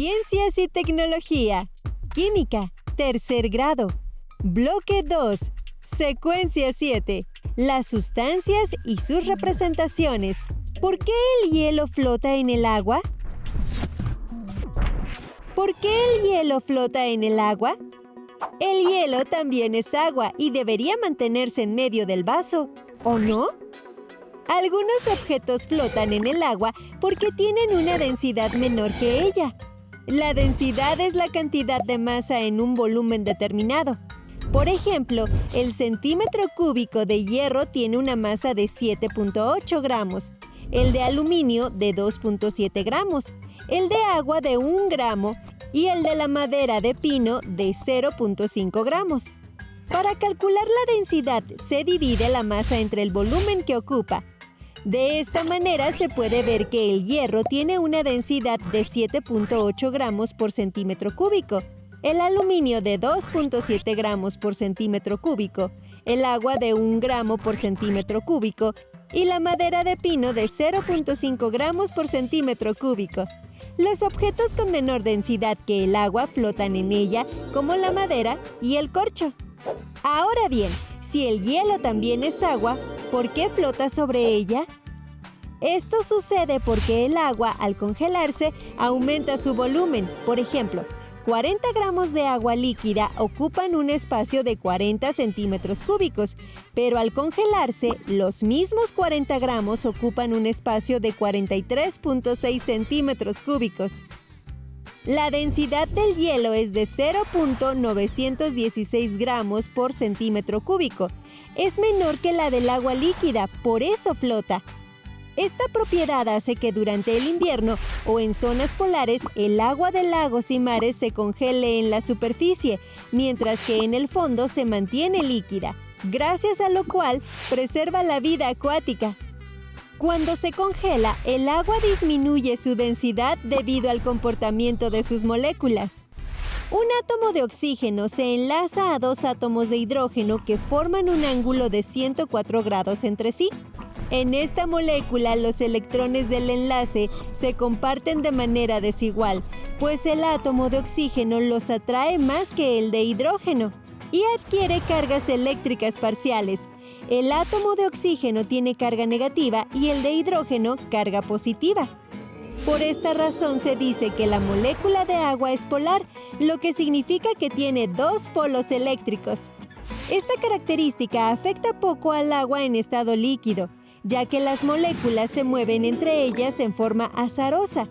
Ciencias y Tecnología. Química, tercer grado. Bloque 2. Secuencia 7. Las sustancias y sus representaciones. ¿Por qué el hielo flota en el agua? ¿Por qué el hielo flota en el agua? El hielo también es agua y debería mantenerse en medio del vaso, ¿o no? Algunos objetos flotan en el agua porque tienen una densidad menor que ella. La densidad es la cantidad de masa en un volumen determinado. Por ejemplo, el centímetro cúbico de hierro tiene una masa de 7.8 gramos, el de aluminio de 2.7 gramos, el de agua de 1 gramo y el de la madera de pino de 0.5 gramos. Para calcular la densidad, se divide la masa entre el volumen que ocupa. De esta manera se puede ver que el hierro tiene una densidad de 7.8 gramos por centímetro cúbico, el aluminio de 2.7 gramos por centímetro cúbico, el agua de 1 gramo por centímetro cúbico y la madera de pino de 0.5 gramos por centímetro cúbico. Los objetos con menor densidad que el agua flotan en ella, como la madera y el corcho. Ahora bien, si el hielo también es agua, ¿por qué flota sobre ella? Esto sucede porque el agua, al congelarse, aumenta su volumen. Por ejemplo, 40 gramos de agua líquida ocupan un espacio de 40 centímetros cúbicos, pero al congelarse, los mismos 40 gramos ocupan un espacio de 43.6 centímetros cúbicos. La densidad del hielo es de 0.916 gramos por centímetro cúbico. Es menor que la del agua líquida, por eso flota. Esta propiedad hace que durante el invierno o en zonas polares el agua de lagos y mares se congele en la superficie, mientras que en el fondo se mantiene líquida, gracias a lo cual preserva la vida acuática. Cuando se congela, el agua disminuye su densidad debido al comportamiento de sus moléculas. Un átomo de oxígeno se enlaza a dos átomos de hidrógeno que forman un ángulo de 104 grados entre sí. En esta molécula, los electrones del enlace se comparten de manera desigual, pues el átomo de oxígeno los atrae más que el de hidrógeno y adquiere cargas eléctricas parciales. El átomo de oxígeno tiene carga negativa y el de hidrógeno carga positiva. Por esta razón se dice que la molécula de agua es polar, lo que significa que tiene dos polos eléctricos. Esta característica afecta poco al agua en estado líquido, ya que las moléculas se mueven entre ellas en forma azarosa.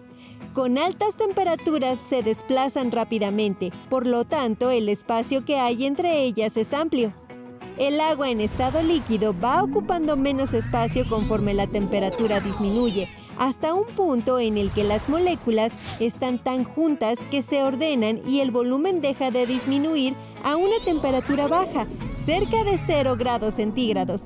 Con altas temperaturas se desplazan rápidamente, por lo tanto el espacio que hay entre ellas es amplio. El agua en estado líquido va ocupando menos espacio conforme la temperatura disminuye, hasta un punto en el que las moléculas están tan juntas que se ordenan y el volumen deja de disminuir a una temperatura baja, cerca de 0 grados centígrados.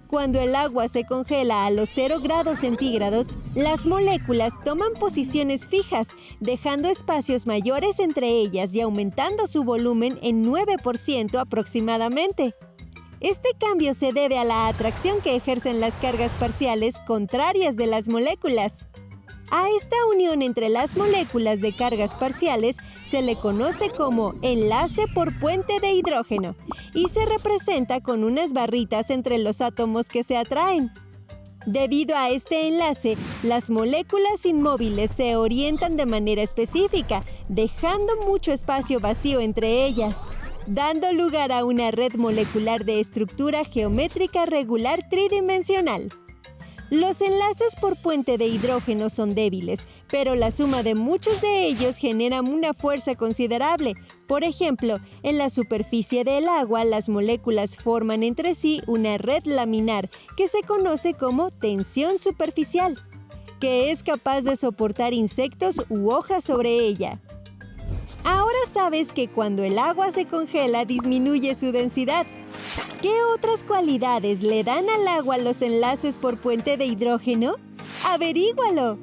Cuando el agua se congela a los 0 grados centígrados, las moléculas toman posiciones fijas, dejando espacios mayores entre ellas y aumentando su volumen en 9% aproximadamente. Este cambio se debe a la atracción que ejercen las cargas parciales contrarias de las moléculas. A esta unión entre las moléculas de cargas parciales se le conoce como enlace por puente de hidrógeno y se representa con unas barritas entre los átomos que se atraen. Debido a este enlace, las moléculas inmóviles se orientan de manera específica, dejando mucho espacio vacío entre ellas, dando lugar a una red molecular de estructura geométrica regular tridimensional. Los enlaces por puente de hidrógeno son débiles, pero la suma de muchos de ellos genera una fuerza considerable. Por ejemplo, en la superficie del agua, las moléculas forman entre sí una red laminar que se conoce como tensión superficial, que es capaz de soportar insectos u hojas sobre ella. Ahora sabes que cuando el agua se congela disminuye su densidad. ¿Qué otras cualidades le dan al agua los enlaces por puente de hidrógeno? ¡Averígualo!